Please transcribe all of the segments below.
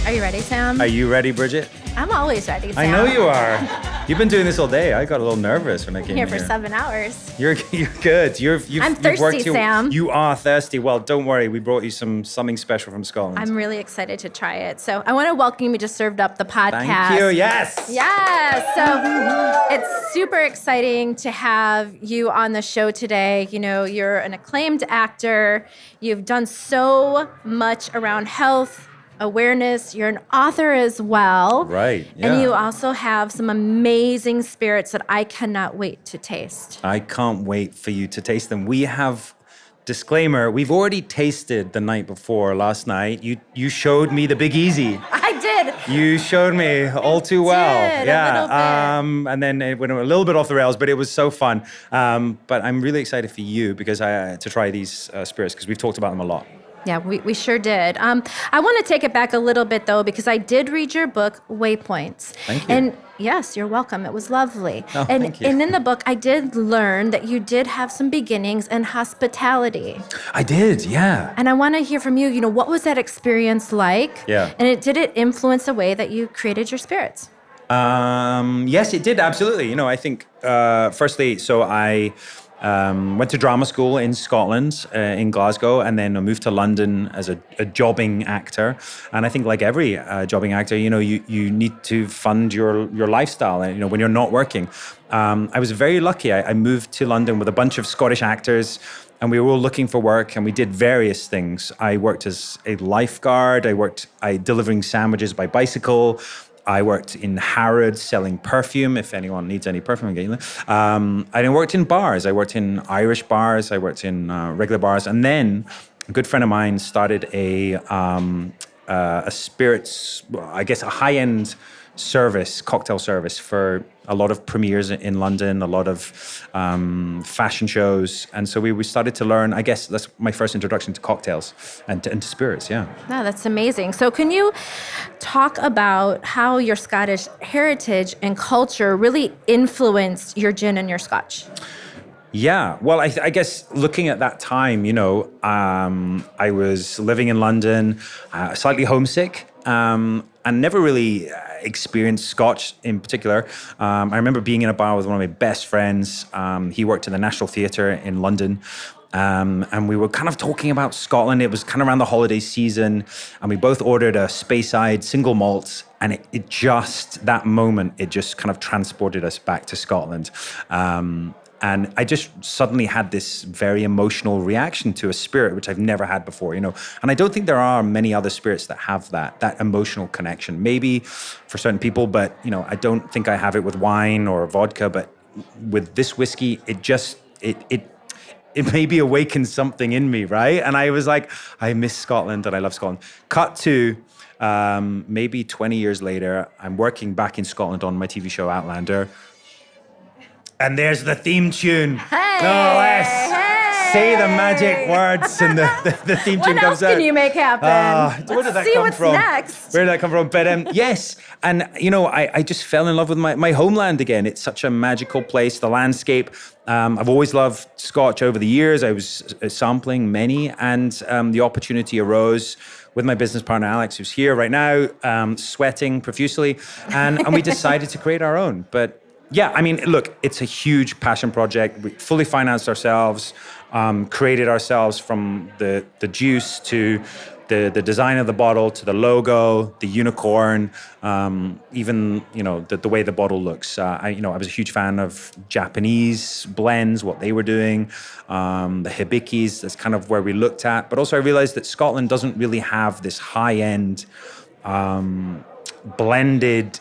Are you ready, Sam? Are you ready, Bridget? I'm always ready, Sam. I know you are. You've been doing this all day. I got a little nervous when I came here here. for 7 hours. You're good. I'm thirsty, Sam. You are thirsty. Well, don't worry. We brought you something special from Scotland. I'm really excited to try it. So I want to welcome you to Served Up, the podcast. Thank you. Yes. Yes. So it's super exciting to have you on the show today. You know, you're an acclaimed actor. You've done so much around health awareness. You're an author as well. Right. Yeah. And you also have some amazing spirits that I cannot wait to taste. I can't wait for you to taste them. We have, disclaimer, we've already tasted the night before last night. You showed me the Big Easy. I did. You showed me all too well. A little bit. And then it went a little bit off the rails, but it was so fun. But I'm really excited for you because to try these spirits because we've talked about them a lot. Yeah, we sure did. I want to take it back a little bit, though, because I did read your book, Waypoints. Thank you. And yes, you're welcome. It was lovely. Oh, thank you. And in the book, I did learn that you did have some beginnings in hospitality. I did, yeah. And I want to hear from you, what was that experience like? Yeah. And did it influence the way that you created your spirits? Yes, it did, absolutely. I think, firstly, so I went to drama school in Scotland, in Glasgow, and then I moved to London as a jobbing actor. And I think like every jobbing actor, you need to fund your lifestyle, when you're not working. I was very lucky. I moved to London with a bunch of Scottish actors, and we were all looking for work, and we did various things. I worked as a lifeguard. I delivering sandwiches by bicycle. I worked in Harrods selling perfume. If anyone needs any perfume, I'm getting that. I worked in bars. I worked in Irish bars. I worked in regular bars. And then a good friend of mine started a spirits, I guess a high-end cocktail service for a lot of premieres in London, a lot of fashion shows. And so we started to learn, I guess that's my first introduction to cocktails and to spirits, yeah. Wow, that's amazing. So can you talk about how your Scottish heritage and culture really influenced your gin and your scotch? Yeah, well, I guess looking at that time, I was living in London, slightly homesick, and never really experienced Scotch in particular. I remember being in a bar with one of my best friends. He worked in the National Theatre in London. And we were kind of talking about Scotland. It was kind of around the holiday season. And we both ordered a Speyside single malt. And that moment, it just kind of transported us back to Scotland. And I just suddenly had this very emotional reaction to a spirit, which I've never had before, And I don't think there are many other spirits that have that emotional connection. Maybe for certain people, but, I don't think I have it with wine or vodka. But with this whiskey, it maybe awakened something in me, right? And I was like, I miss Scotland and I love Scotland. Cut to maybe 20 years later, I'm working back in Scotland on my TV show Outlander. And there's the theme tune. Hey, no less. Hey. Say the magic words and the theme tune comes out. What else can you make happen? Where did that see come what's from? Next. Where did that come from? But yes, and I just fell in love with my homeland again. It's such a magical place, the landscape. I've always loved Scotch over the years. I was sampling many, and the opportunity arose with my business partner, Alex, who's here right now, sweating profusely. And we decided to create our own. But yeah, I mean, look, it's a huge passion project. We fully financed ourselves, created ourselves from the juice to the design of the bottle to the logo, the unicorn, even, the way the bottle looks. I was a huge fan of Japanese blends, what they were doing, the hibikis, that's kind of where we looked at. But also I realized that Scotland doesn't really have this high-end blended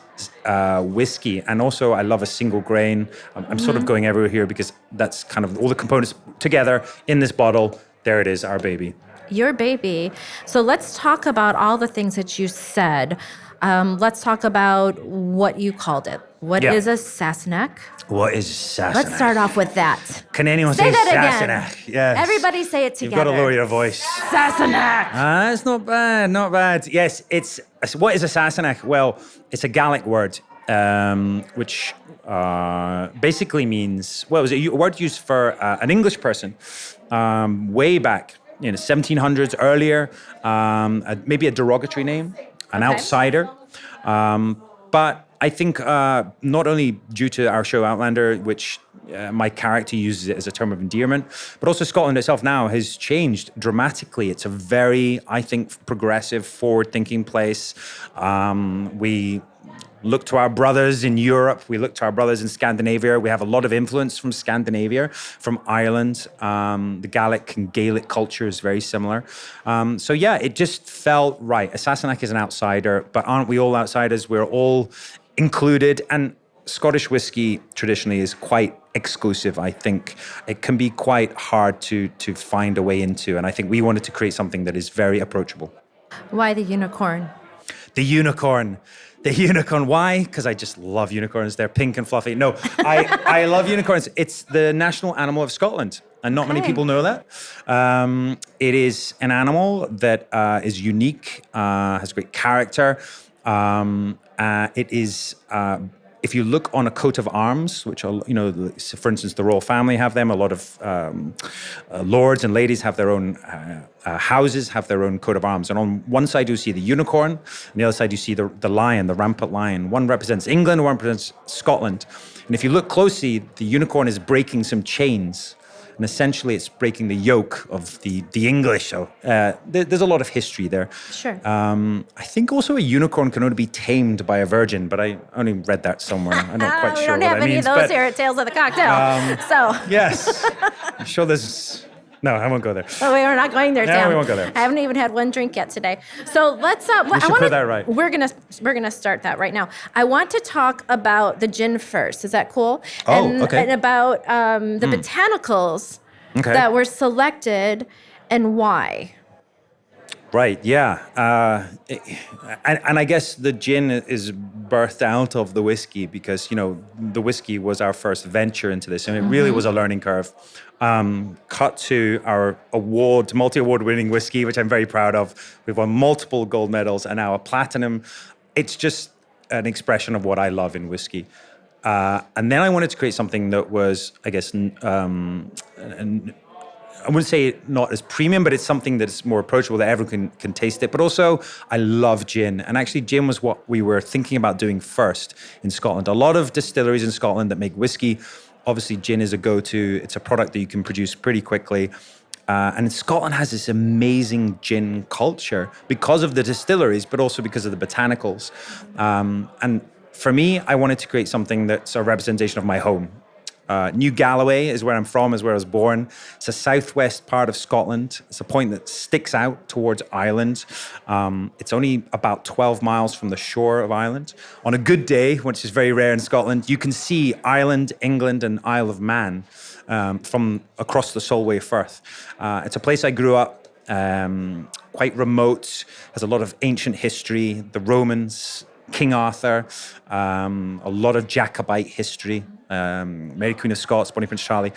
whiskey. And also I love a single grain. I'm sort of going everywhere here because that's kind of all the components together in this bottle. There it is, our baby. Your baby. So let's talk about all the things that you said. Let's talk about what you called it. What is a Sassenach? What is Sassenach? Let's start off with that. Can anyone say that Sassenach? Again. Yes. Everybody say it together. You've got to lower your voice. Sassenach. It's not bad. Yes, what is a Sassenach? Well, it's a Gaelic word, which basically means, it was a word used for an English person way back, 1700s, earlier, maybe a derogatory name. an Okay. outsider. But I think not only due to our show Outlander, which my character uses it as a term of endearment, but also Scotland itself now has changed dramatically. It's a very, I think, progressive, forward-thinking place. We look to our brothers in Europe. We look to our brothers in Scandinavia. We have a lot of influence from Scandinavia, from Ireland. The Gaelic and Gaelic culture is very similar. So yeah, it just felt right. Sassenach is an outsider, but aren't we all outsiders? We're all included. And Scottish whiskey traditionally is quite exclusive. I think it can be quite hard to find a way into. And I think we wanted to create something that is very approachable. Why the unicorn? The unicorn. The unicorn. Why? Because I just love unicorns. They're pink and fluffy. No, I love unicorns. It's the national animal of Scotland. And not many people know that. It is an animal that is unique, has great character. It is... if you look on a coat of arms, which are, for instance, the royal family have them, a lot of lords and ladies have their own houses, have their own coat of arms. And on one side you see the unicorn, on the other side you see the lion, the rampant lion. One represents England, one represents Scotland. And if you look closely, the unicorn is breaking some chains. And essentially, it's breaking the yoke of the English. So there's a lot of history there. Sure. I think also a unicorn can only be tamed by a virgin, but I only read that somewhere. I'm not quite sure what that means. We don't have any of those here at Tales of the Cocktail. So yes, I'm sure there's... No, I won't go there. Oh, we're not going there, Sam. No, we won't go there. I haven't even had one drink yet today. So let's. We should put that right. We're gonna start that right now. I want to talk about the gin first. Is that cool? Okay. And about the botanicals that were selected and why. Right, yeah. And I guess the gin is birthed out of the whiskey because, the whiskey was our first venture into this, and it really was a learning curve. Cut to our multi-award winning whiskey, which I'm very proud of. We've won multiple gold medals and now a platinum. It's just an expression of what I love in whiskey. And then I wanted to create something that was, I guess, I wouldn't say not as premium, but it's something that's more approachable that everyone can taste it. But also, I love gin. And actually, gin was what we were thinking about doing first in Scotland. A lot of distilleries in Scotland that make whiskey, obviously gin is a go-to. It's a product that you can produce pretty quickly. And Scotland has this amazing gin culture because of the distilleries, but also because of the botanicals. And for me, I wanted to create something that's a representation of my home. New Galloway is where I'm from, is where I was born. It's a southwest part of Scotland. It's a point that sticks out towards Ireland. It's only about 12 miles from the shore of Ireland. On a good day, which is very rare in Scotland, you can see Ireland, England, and Isle of Man from across the Solway Firth. It's a place I grew up, quite remote, has a lot of ancient history, the Romans, King Arthur, a lot of Jacobite history, Mary Queen of Scots, Bonnie Prince Charlie,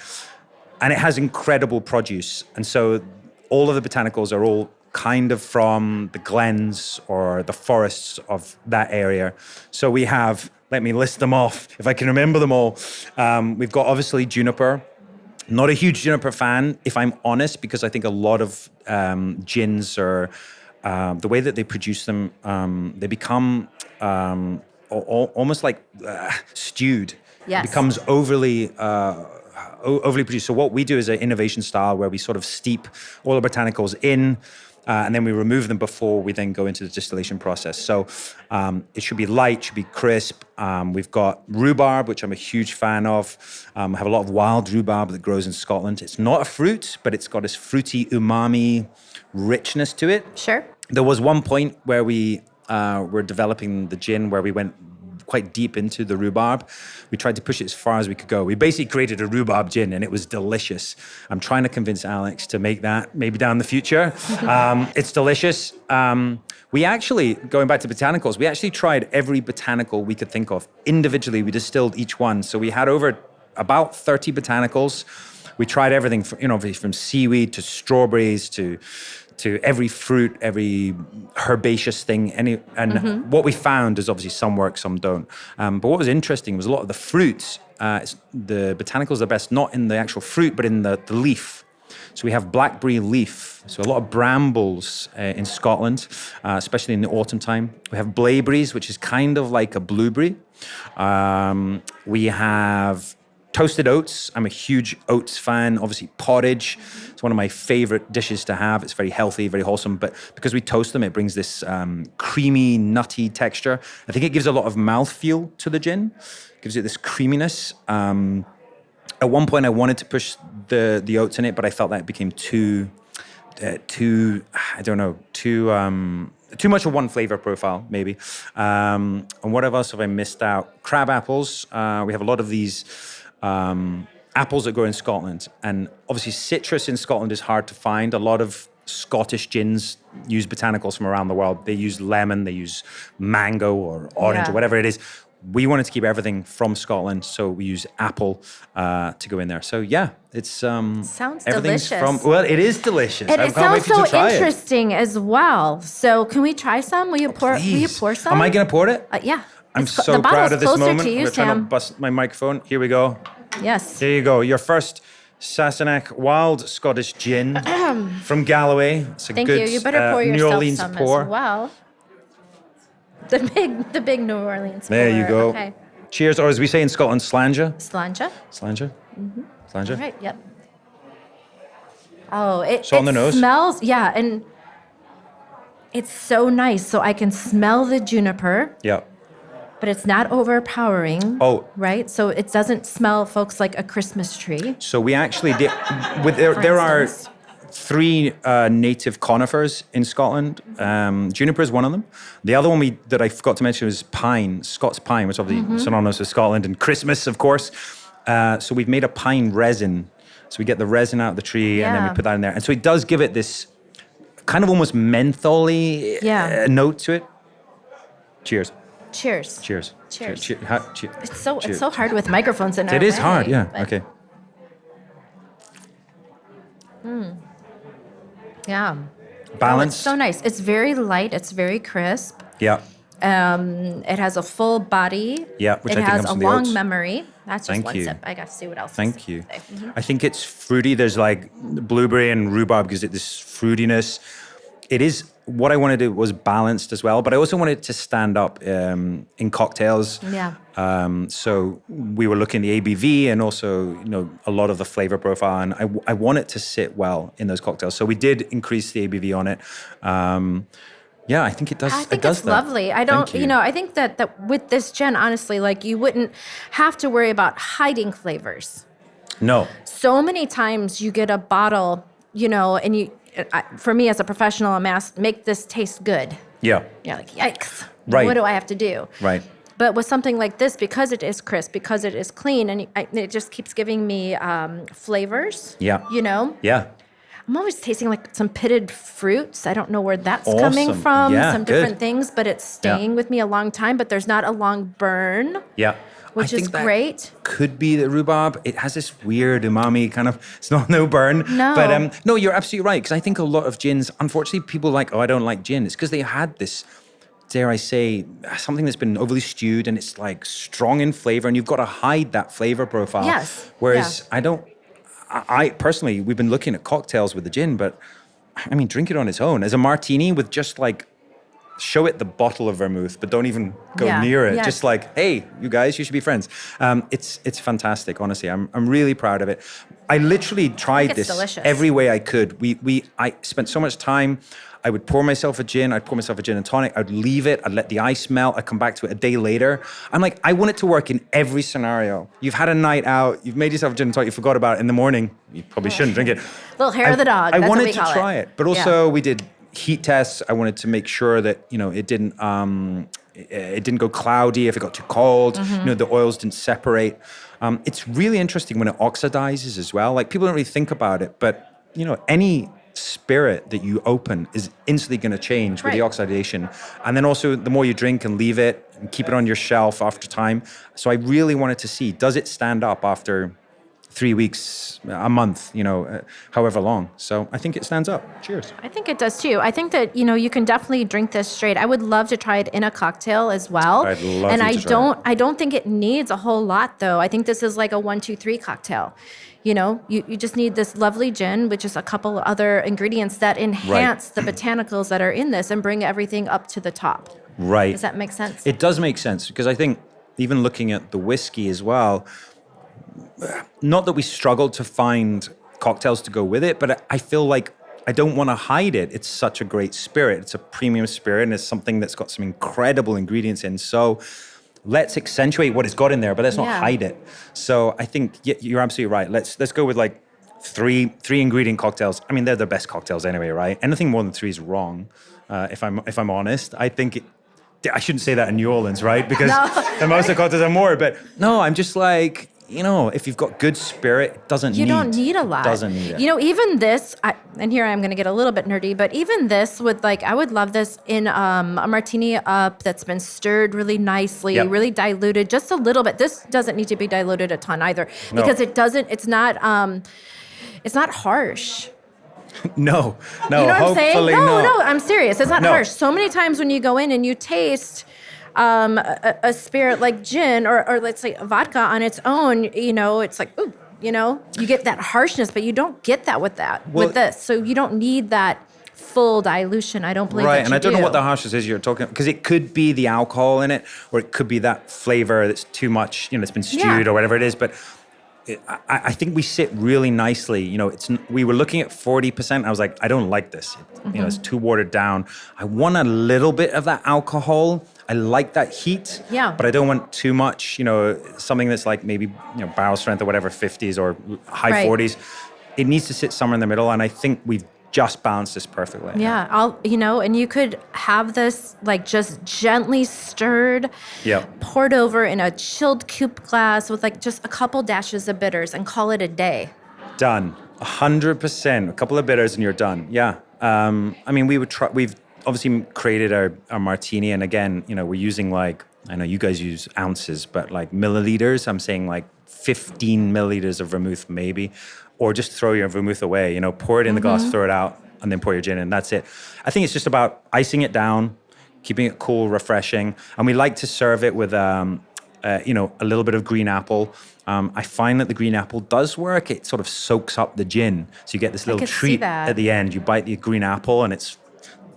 and it has incredible produce. And so all of the botanicals are all kind of from the glens or the forests of that area. So we have, let me list them off if I can remember them all. We've got obviously juniper. Not a huge juniper fan, if I'm honest, because I think a lot of gins are, the way that they produce them, they become almost like stewed. Yes. It becomes overly produced. So what we do is an innovation style where we sort of steep all the botanicals in, and then we remove them before we then go into the distillation process. So it should be light, should be crisp. We've got rhubarb, which I'm a huge fan of. We have a lot of wild rhubarb that grows in Scotland. It's not a fruit, but it's got this fruity umami richness to it. Sure. There was one point where we were developing the gin where we went quite deep into the rhubarb. We tried to push it as far as we could go. We basically created a rhubarb gin and it was delicious. I'm trying to convince Alex to make that maybe down the future. It's delicious. We actually, going back to botanicals, we actually tried every botanical we could think of. Individually, we distilled each one. So we had about 30 botanicals. We tried everything from seaweed to strawberries to every fruit, every herbaceous thing. What we found is obviously some work, some don't. But what was interesting was a lot of the fruits, the botanicals are best not in the actual fruit, but in the leaf. So we have blackberry leaf. So a lot of brambles in Scotland, especially in the autumn time. We have blaeberries, which is kind of like a blueberry. We have toasted oats. I'm a huge oats fan. Obviously, porridge. It's one of my favorite dishes to have. It's very healthy, very wholesome. But because we toast them, it brings this creamy, nutty texture. I think it gives a lot of mouthfeel to the gin. Gives it this creaminess. At one point, I wanted to push the oats in it, but I felt that it became too much of one flavor profile, maybe. And what else have I missed out? Crab apples. We have a lot of these apples that grow in Scotland. And obviously citrus in Scotland is hard to find. A lot of Scottish gins use botanicals from around the world. They use lemon, they use mango or orange or whatever it is. We wanted to keep everything from Scotland, so we use apple to go in there. So yeah, it's sounds everything's delicious. Well, it is delicious. And I it can't wait sounds for you so to try interesting as well. So can we try some? Will you pour? Will you Please. pour some? Am I going to pour it? Yeah. I'm It's so the proud bottle's of this closer moment. to you, I'm trying to Sam. bust my microphone. Here we go. Yes. There you go. Your first Sassenach Wild Scottish Gin from Galloway. It's a Thank good you. You better pour New yourself Orleans some pour. as well. The big New Orleans There pour. you go. Okay. Cheers, or as we say in Scotland, slanja. Slanja. Slanja. Slanja. All right. Yep. Oh, it Salt on the nose. smells. Yeah, and it's so nice. So I can smell the juniper, Yeah. but it's not overpowering. Oh. Right. So it doesn't smell, folks, like a Christmas tree. So we actually did. There are instance. 3 native conifers in Scotland. Juniper is one of them. The other one that I forgot to mention was pine, Scots pine, which is obviously synonymous with Scotland and Christmas, of course. So we've made a pine resin. So we get the resin out of the tree and then we Yeah. put that in there. And so it does give it this kind of almost menthol-y note to it. Cheers. Cheers. Cheers. Cheers. Cheers. It's so hard with microphones in our It is way, hard, yeah. but- Okay. Yeah. Balanced. It's so nice. It's very light. It's very crisp. Yeah. It has a full body. Yeah, which it I think has comes a from the long oats. memory. That's just Thank one you. sip. I got to see what else. Thank you. Say. I think it's fruity. There's like blueberry and rhubarb gives it this fruitiness. It is, what I wanted to do was balanced as well, but I also wanted it to stand up in cocktails. Yeah. So we were looking at the ABV and also, a lot of the flavor profile, and I want it to sit well in those cocktails. So we did increase the ABV on it. Yeah, I think it does. I think it does it's that. lovely. I don't, Thank you. I think that with this gin, honestly, like you wouldn't have to worry about hiding flavors. No. So many times you get a bottle, and for me as a professional, I'm asked, make this taste good. Yeah. You're like, yikes. Right. What do I have to do? Right. But with something like this, because it is crisp, because it is clean, and it just keeps giving me flavors. Yeah. Yeah. I'm always tasting like some pitted fruits. I don't know where that's Awesome. coming from. Yeah, some good. different things, but it's staying with me a long time. But there's not a long burn, Yeah. which I is think that great. Could be the rhubarb. It has this weird umami kind of. It's not no burn. No. But no, you're absolutely right. Because I think a lot of gins. Unfortunately, people are like, oh, I don't like gin. It's because they had this, dare I say, something that's been overly stewed and it's like strong in flavor, and you've got to hide that flavor profile. Yes. Whereas I personally, we've been looking at cocktails with the gin, but I mean, drink it on its own as a martini with just like. Show it the bottle of vermouth, but don't even go near it. Yes. Just like, hey, you guys, you should be friends. It's fantastic, honestly. I'm really proud of it. I literally tried it's this delicious. every way I could. I spent so much time. I would pour myself a gin. I'd pour myself a gin and tonic. I'd leave it. I'd let the ice melt. I'd come back to it a day later. I'm like, I want it to work in every scenario. You've had a night out. You've made yourself a gin and tonic. You forgot about it in the morning. You probably shouldn't drink it. Little hair of the dog. I That's what wanted we to call try it, but also Yeah. we did heat tests. I wanted to make sure that it didn't go cloudy if it got too cold. The oils didn't separate. It's really interesting when it oxidizes as well. Like people don't really think about it, but any spirit that you open is instantly going to change with the Right. oxidation. And then also the more you drink and leave it and keep it on your shelf after time. So I really wanted to see, does it stand up after 3 weeks, a month, however long. So I think it stands up. Cheers. I think it does too. I think that, you can definitely drink this straight. I would love to try it in a cocktail as well. I'd love and you I to try don't I don't think it needs a whole lot though. I think this is like a 1, 2, 3 cocktail. You just need this lovely gin with just a couple of other ingredients that enhance the botanicals that are in this and bring everything up to the top. Right. Does that make sense? It does make sense because I think even looking at the whiskey as well, not that we struggled to find cocktails to go with it, but I feel like I don't want to hide it. It's such a great spirit. It's a premium spirit and it's something that's got some incredible ingredients in. So let's accentuate what it's got in there, but let's not hide it. So I think you're absolutely right. Let's go with like three ingredient cocktails. I mean, they're the best cocktails anyway, right? Anything more than 3 is wrong. If I'm honest, I think I shouldn't say that in New Orleans, right? Because the most of the cocktails are more. But no, I'm just like, if you've got good spirit, it doesn't You don't need a lot. Doesn't need it. Even this, and here I'm going to get a little bit nerdy, but even this would I would love this in a martini up that's been stirred really nicely, really diluted just a little bit. This doesn't need to be diluted a ton either because it's not harsh. No. You know what I'm saying? Hopefully No, not. I'm serious. It's not harsh. So many times when you go in and you taste a spirit like gin or let's say vodka on its own, it's like, ooh, you get that harshness, but you don't get that with this. So you don't need that full dilution. I don't believe that you and I don't do. know what the harshness is you're talking, because it could be the alcohol in it, or it could be that flavor that's too much, it's been stewed or whatever it is, but I think we sit really nicely. We were looking at 40%. I was like, I don't like this. It's too watered down. I want a little bit of that alcohol. I like that heat. Yeah. But I don't want too much. Something that's like maybe barrel strength or whatever, 50s or high 40s. It needs to sit somewhere in the middle, and I think we've just balanced this perfectly. Yeah, and you could have this just gently stirred, poured over in a chilled coupe glass with just a couple dashes of bitters and call it a day. Done. 100%. A couple of bitters and you're done. Yeah. I mean, we've obviously created our martini, and again, we're using I know you guys use ounces, but milliliters. I'm saying 15 milliliters of vermouth maybe. Or just throw your vermouth away, pour it in the glass, throw it out, and then pour your gin in. That's it. I think it's just about icing it down, keeping it cool, refreshing. And we like to serve it with, a little bit of green apple. I find that the green apple does work. It sort of soaks up the gin. So you get this little treat at the end. You bite the green apple and it's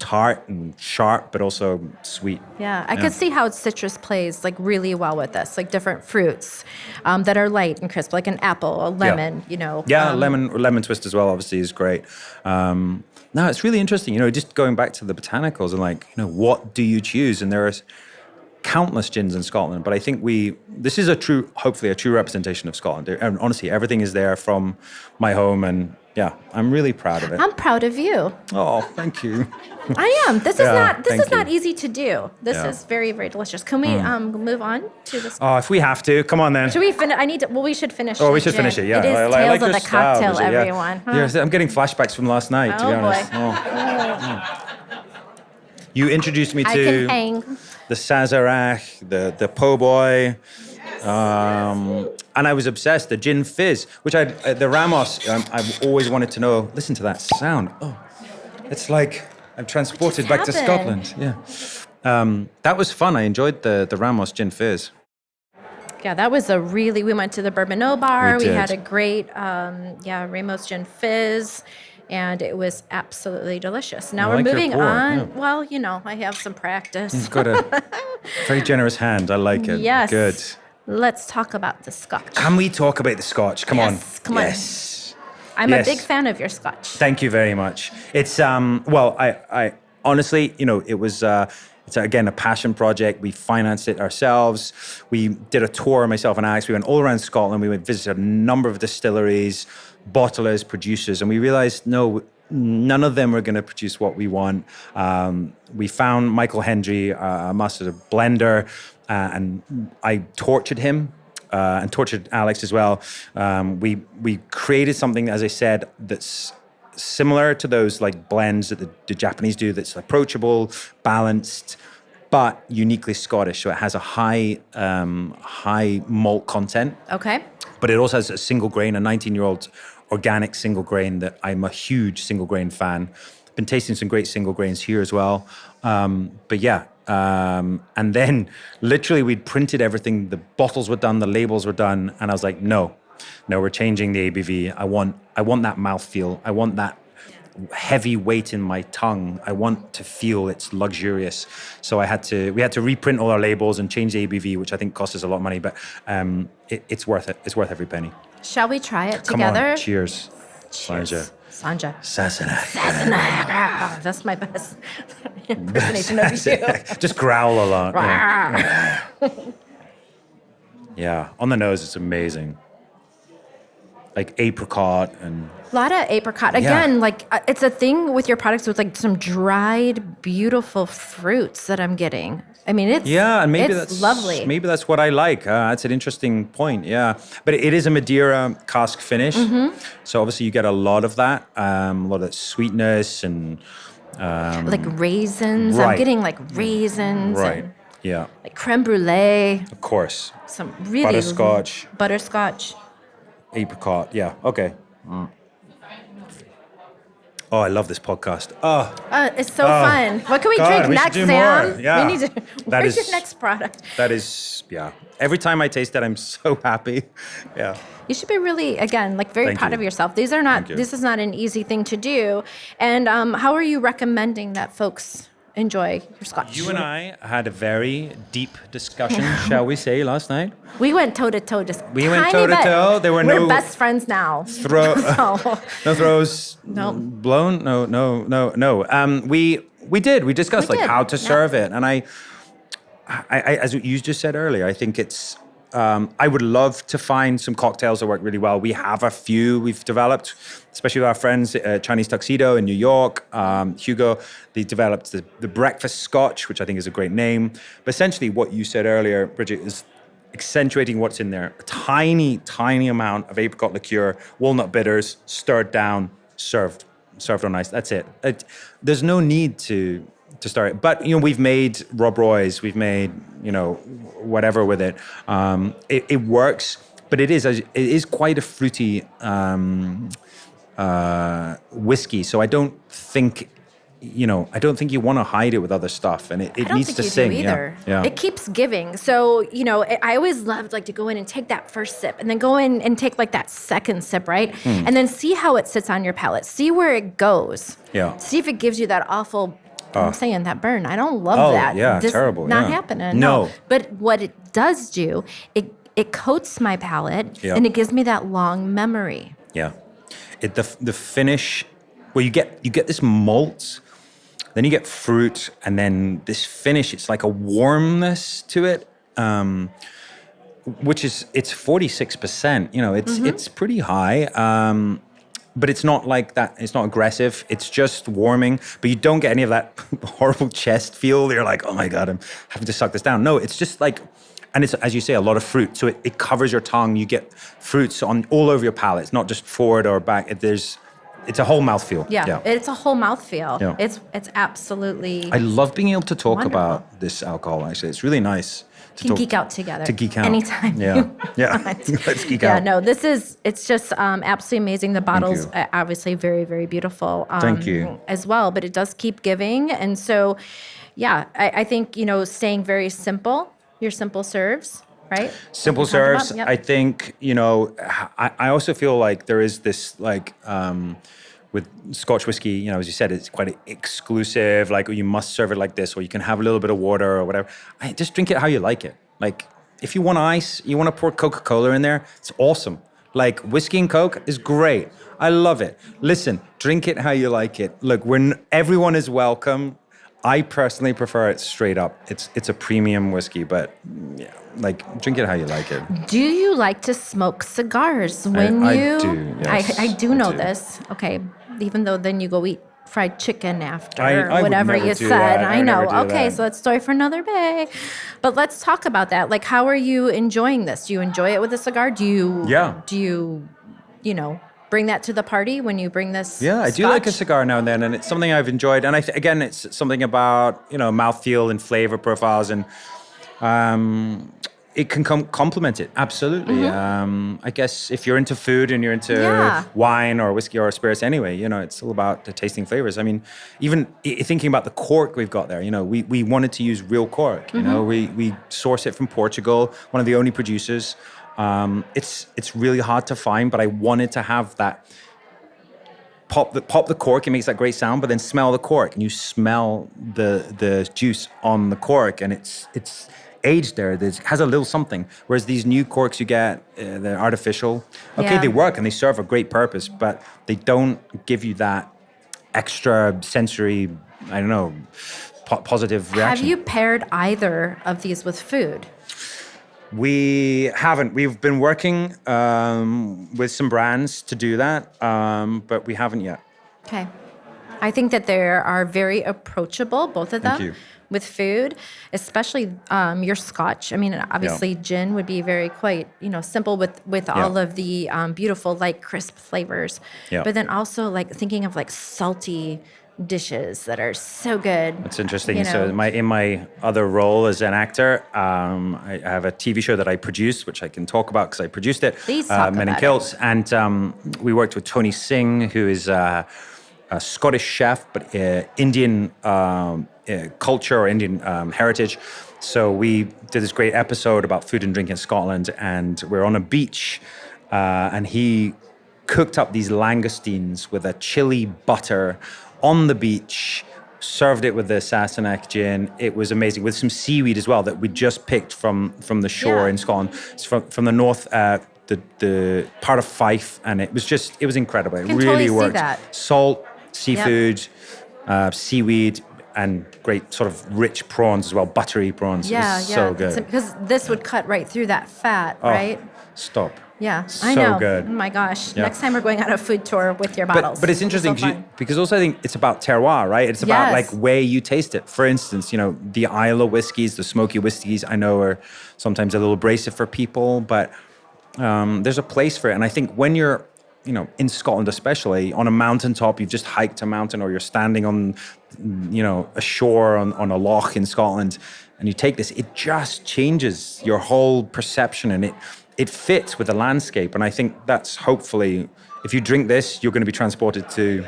tart and sharp, but also sweet. Yeah, I could see how citrus plays really well with this, different fruits that are light and crisp, like an apple, a lemon, Yeah, lemon twist as well, obviously, is great. No, it's really interesting, just going back to the botanicals and what do you choose? And there are countless gins in Scotland, but I think this is hopefully a true representation of Scotland. And honestly, everything is there from my home, and yeah, I'm really proud of it. I'm proud of you. Oh, thank you. I am. This is not easy to do. This is very, very delicious. Can we move on to this? Oh, if we have to, come on then. Should we finish? We should finish. Oh, we should finish it. Yeah, it is Tales of the Cocktail, everyone. Yeah. I'm getting flashbacks from last night. To be honest. Oh. You introduced me to the Sassenach, the po' boy, and I was obsessed. The gin fizz, which the Ramos. I've always wanted to know. Listen to that sound. Oh, it's like I'm transported back to Scotland. Yeah, that was fun. I enjoyed the Ramos gin fizz. Yeah, that was we went to the Bourbonnais bar. We had a great, Ramos gin fizz. And it was absolutely delicious. Now we're moving on. Yeah. Well, I have some practice. You've got a very generous hand. I like it. Yes. Good. Let's talk about the Scotch. Can we talk about the Scotch? Come on. Come on. Yes. I'm a big fan of your Scotch. Thank you very much. It's I honestly, it was it's again a passion project. We financed it ourselves. We did a tour, myself and Alex. We went all around Scotland. We visited a number of distilleries, bottlers, producers, and we realized none of them were going to produce what we want. We found Michael Hendry, a master blender, and I tortured him and tortured Alex as well. We created something, as I said, that's similar to those blends that the Japanese do. That's approachable, balanced, but uniquely Scottish. So it has a high malt content. Okay. but it also has a single grain, a 19-year-old organic single grain that I'm a huge single grain fan. Been tasting some great single grains here as well. But yeah, and then literally we'd printed everything. The bottles were done, the labels were done, and I was like, no, we're changing the ABV. I want that mouthfeel. I want that heavy weight in my tongue. I want to feel it's luxurious. So we had to reprint all our labels and change the ABV, which I think cost us a lot of money, but it's worth it. It's worth every penny. Shall we try it Come together? on, cheers. Cheers. Sanja. Sassenach. Sassenach. Ah, that's my best impersonation of you. Just growl a lot. Yeah, on the nose, it's amazing. Like apricot and... A lot of apricot. Again, like it's a thing with your products with like some dried, beautiful fruits that I'm getting. I mean, it's and maybe it's that's lovely. Maybe that's what I like. That's an interesting point. Yeah, but it is a Madeira cask finish, so obviously you get a lot of that, a lot of that sweetness and like raisins. Right. I'm getting like raisins. right. And Yeah, like creme brulee. of course. Some really Butterscotch, apricot. Yeah. Okay. Oh, I love this podcast. It's so fun. What can we drink we should next, do Sam? more. Yeah. We need to. Where's your next product? That is, yeah. Every time I taste it, I'm so happy. Yeah. You should be really, again, like very Thank proud you. of yourself. These are not. Thank you. This is not an easy thing to do. And how are you recommending that folks enjoy your scotch? You and I had a very deep discussion, shall we say, last night. We went toe to toe. Just We went tiny bit. toe-to-toe. There were We're no best friends now. No throws. No. Blown. No. We did. We discussed We like did. how to Yeah. serve it, and I, as you just said earlier, I think it's. I would love to find some cocktails that work really well. We have a few we've developed, especially with our friends, Chinese Tuxedo in New York, Hugo. They developed the breakfast scotch, which I think is a great name. But essentially what you said earlier, Bridget, is accentuating what's in there. A tiny, tiny amount of apricot liqueur, walnut bitters, stirred down, served on ice. That's it. There's no need to start it. But, we've made Rob Roy's, we've made, whatever with it. It works, but it is quite a fruity whiskey. So I don't think you want to hide it with other stuff, and it I don't needs think to you sing. do either. Yeah. It keeps giving. So, I always loved like to go in and take that first sip and then go in and take like that second sip, right? And then see how it sits on your palate. See where it goes. Yeah. See if it gives you that awful, I'm saying that burn. I don't love that. Yeah, This terrible. Not Yeah. happening. No. But what it does do, it coats my palate Yeah. and it gives me that long memory. Yeah, the finish, well, you get this malt, then you get fruit, and then this finish. It's like a warmness to it, which is it's 46%. It's pretty high, but it's not like that. It's not aggressive. It's just warming, but you don't get any of that horrible chest feel. You're like, oh my god, I'm having to suck this down. No, it's just like. And it's, as you say, a lot of fruit. So it covers your tongue. You get fruits all over your palate. It's not just forward or back. It's a whole mouthfeel. Yeah, it's a whole mouthfeel. Yeah. It's absolutely. I love being able to talk Wonderful. about this alcohol, actually. It's really nice to can geek out together. To geek out. Anytime. Yeah. Yeah. Let's geek out. Yeah, no, it's just absolutely amazing. The bottle's you. Obviously very, very beautiful. Thank you. As well, but it does keep giving. And so, yeah, I think, staying very simple, your simple serves, right? Simple Like we talked serves. about? Yep. I think, I also feel like there is this with Scotch whiskey, as you said, it's quite exclusive. Like, you must serve it like this, or you can have a little bit of water or whatever. Just drink it how you like it. Like, if you want ice, you want to pour Coca-Cola in there, it's awesome. Like, whiskey and Coke is great. I love it. Listen, drink it how you like it. Look, everyone is welcome. I personally prefer it straight up. It's a premium whiskey, but yeah, like, drink it how you like it. Do you like to smoke cigars when I you? do, yes, I do know I do. this. Okay, even though then you go eat fried chicken after I or would whatever never you do said. that. I I would know. never do Okay, that. so that's a story for another day. But let's talk about that. Like, how are you enjoying this? Do you enjoy it with a cigar? Do you? Yeah. Do you? Bring that to the party when you bring this? Yeah, I do like a scotch? cigar now and then, and it's something I've enjoyed. And again, it's something about mouthfeel and flavor profiles, and it can complement it. Absolutely. I guess if you're into food and you're into Yeah. wine or whiskey or spirits anyway, it's all about the tasting flavors. I mean, even thinking about the cork we've got there, we wanted to use real cork. We source it from Portugal, one of the only producers. It's really hard to find, but I wanted to have that. Pop the cork, it makes that great sound, but then smell the cork, and you smell the juice on the cork, and it's aged there. It has a little something. Whereas these new corks you get, they're artificial. Okay, Yeah. they work and they serve a great purpose, but they don't give you that extra sensory, I don't know, positive reaction. Have you paired either of these with food? We haven't. We've been working with some brands to do that, but we haven't yet. Okay. I think that they are very approachable, both of them, Thank you. with food, especially your Scotch. I mean, obviously, gin would be very quite, simple with all of the beautiful, like, crisp flavors. Yeah. But then also, like, thinking of, like, salty dishes that are so good. It's interesting. So in my other role as an actor, I have a TV show that I produced, which I can talk about because I produced it. Please talk Men in about Kilts. And we worked with Tony Singh, who is a Scottish chef, but Indian culture or Indian heritage. So we did this great episode about food and drink in Scotland, and we're on a beach, and he cooked up these langoustines with a chili butter on the beach, served it with the Sassenach gin. It was amazing, with some seaweed as well that we just picked from the shore in Scotland. It's from the north, the part of Fife, and it was incredible. It Can really totally see worked. that. Salt, seafood, seaweed, and great sort of rich prawns as well, buttery prawns. Yeah, So good. Because this would cut right through that fat, right? Stop. Yeah, So I know. good. Oh my gosh. Yeah. Next time we're going on a food tour with your bottles. But it's interesting so fun. because also I think it's about terroir, right? It's about Yes. like where you taste it. For instance, the Islay whiskeys, the smoky whiskeys, I know are sometimes a little abrasive for people, but there's a place for it. And I think when you're, in Scotland especially, on a mountaintop, you've just hiked a mountain, or you're standing on, a shore on a loch in Scotland, and you take this, it just changes your whole perception, and it fits with the landscape. And I think that's hopefully, if you drink this, you're going to be transported to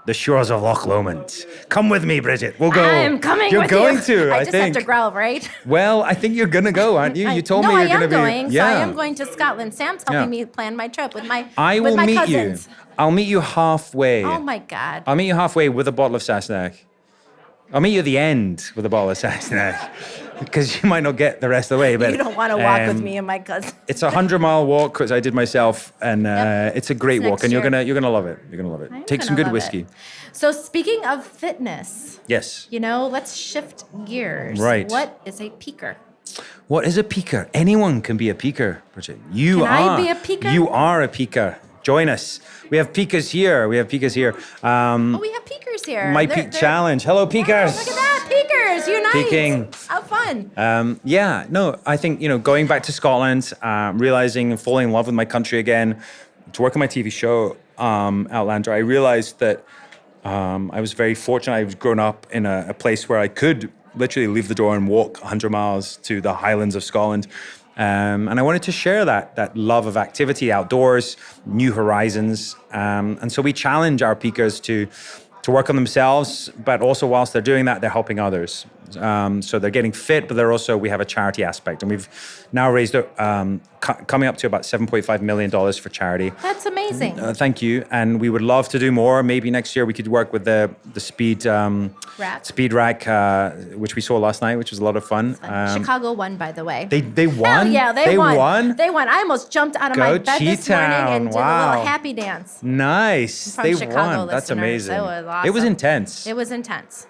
the shores of Loch Lomond. Come with me, Bridget. We'll go. I'm coming You're with going you. to, I just think. have to growl, right? Well, I think you're going to go, aren't you? You told me no, you're going to be. I am going. Yeah. So I am going to Scotland. Sam's helping me plan my trip with my I will with my meet cousins. you. I'll meet you halfway. Oh my God. I'll meet you halfway with a bottle of Sassenach. I'll meet you at the end with a bottle of Sassenach. Because you might not get the rest of the way. But You don't want to walk with me and my cousin. It's a 100-mile walk, which I did myself, and it's a great It's walk, and next you're gonna love it. You're gonna love it. I'm Take some gonna good love whiskey. it. So speaking of fitness, Yes. let's shift gears. Right. What is a peaker? What is a peaker? Anyone can be a peaker, Bridget. You Can are. I be a peaker? You are a peaker. Join us. We have peakers here. We have peakers here. My They're- peak challenge. Hello, peakers. Look at that, peakers! Unite! Peaking. How fun! I think going back to Scotland, realizing and falling in love with my country again, to work on my TV show, Outlander. I realized that I was very fortunate. I was grown up in a place where I could literally leave the door and walk 100 miles to the Highlands of Scotland. And I wanted to share that love of activity outdoors, new horizons. And so we challenge our peakers to work on themselves, but also whilst they're doing that, they're helping others. So they're getting fit, but we have a charity aspect. And we've now raised coming up to about $7.5 million for charity. That's amazing. Thank you. And we would love to do more. Maybe next year we could work with the Speed Rack. Speed Rack, which we saw last night, which was a lot of fun. Chicago won, by the way. They won? Hell yeah, they won. They won. I almost jumped out of my Go bed this morning and did a Cheetown. little happy dance. Nice. From They Chicago won. That's listeners. amazing. It was awesome. It was intense. It was intense.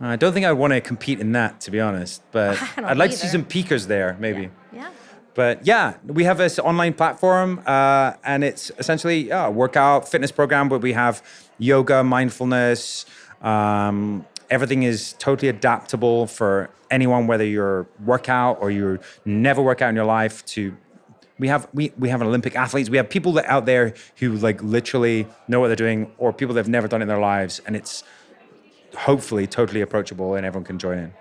I don't think I want to compete in that, to be honest. But I don't I'd like to see either. some peakers there, maybe. Yeah. But yeah, we have this online platform, and it's essentially a workout fitness program where we have yoga, mindfulness. Everything is totally adaptable for anyone, whether you're workout or you never work out in your life. We have Olympic athletes. We have people that out there who like literally know what they're doing, or people that have never done it in their lives, and it's hopefully totally approachable and everyone can join in.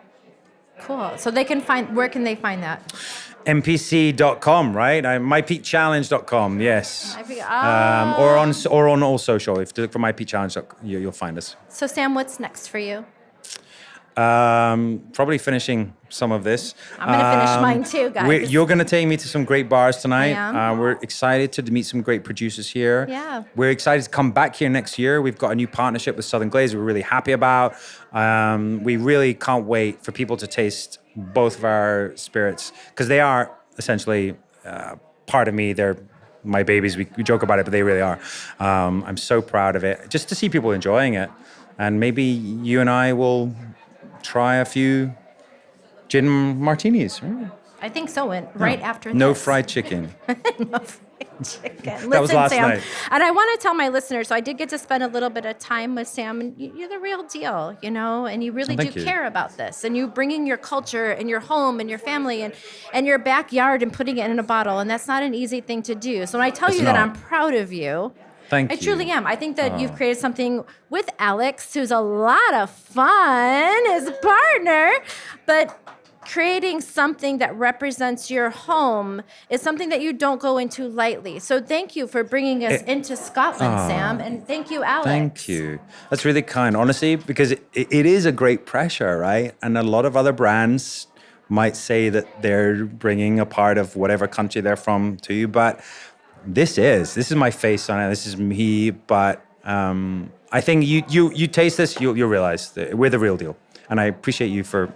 Cool. So they can where can they find that? mpc.com, right? mypeakchallenge.com, yes. Or on all social. If you look for My Peak Challenge, you'll find us. So Sam, what's next for you? Probably finishing some of this. I'm going to finish mine too, guys. You're going to take me to some great bars tonight. I am. We're excited to meet some great producers here. Yeah. We're excited to come back here next year. We've got a new partnership with Southern Glaze we're really happy about. We really can't wait for people to taste both of our spirits because they are essentially part of me. They're my babies. We joke about it, but they really are. I'm so proud of it. Just to see people enjoying it. And maybe you and I will try a few gin martinis. I think so. Right after this. No fried chicken. No fried chicken. That was last Sam, night. And I want to tell my listeners, so I did get to spend a little bit of time with Sam, and you're the real deal, and you really do care about this. And you bringing your culture and your home and your family and your backyard and putting it in a bottle, and that's not an easy thing to do. So when I tell you that I'm proud of you, Thank you. I truly am. I think that you've created something with Alex, who's a lot of fun, his partner, but creating something that represents your home is something that you don't go into lightly. So thank you for bringing us into Scotland, Sam, and thank you, Alex. Thank you. That's really kind, honestly, because it is a great pressure, right? And a lot of other brands might say that they're bringing a part of whatever country they're from to you, but this is my face on it. This is me, but I think you taste this, you'll realize that we're the real deal, and I appreciate you for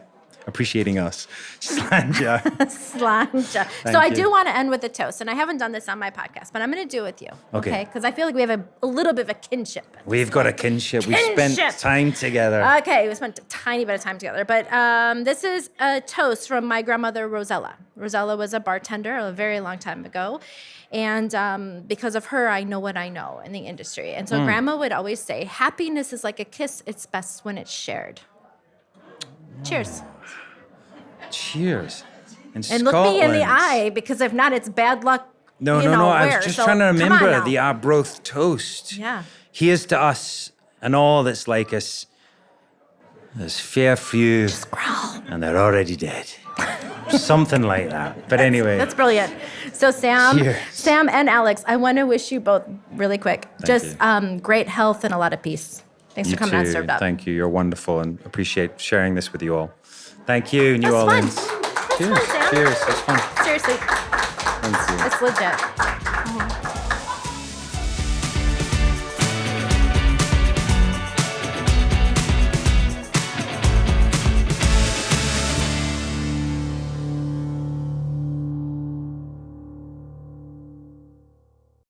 appreciating us. Slanja. Slanja. So I do want to end with a toast, and I haven't done this on my podcast, but I'm going to do it with you. Okay? Because I feel like we have a little bit of a kinship. We've got a kinship. We spent time together. Okay, we spent a tiny bit of time together, but this is a toast from my grandmother, Rosella. Rosella was a bartender a very long time ago. And because of her, I know what I know in the industry. And so Grandma would always say, happiness is like a kiss. It's best when it's shared. Cheers. Cheers. And look me in the eye, because if not, it's bad luck. No. I was just trying to remember the Arbroath toast. Yeah. Here's to us and all that's like us. There's fair few. Just growl. And they're already dead. Something like that. But anyway. That's brilliant. So Sam Cheers. and Alex, I want to wish you both really quick. Thank you. Great health and a lot of peace. Thanks for coming on Served Up. Thank you. You're wonderful, and appreciate sharing this with you all. Thank you, New Orleans. Fun. That's Cheers. fun, Sam. Cheers. That's fun. Seriously. Thank you. It's legit.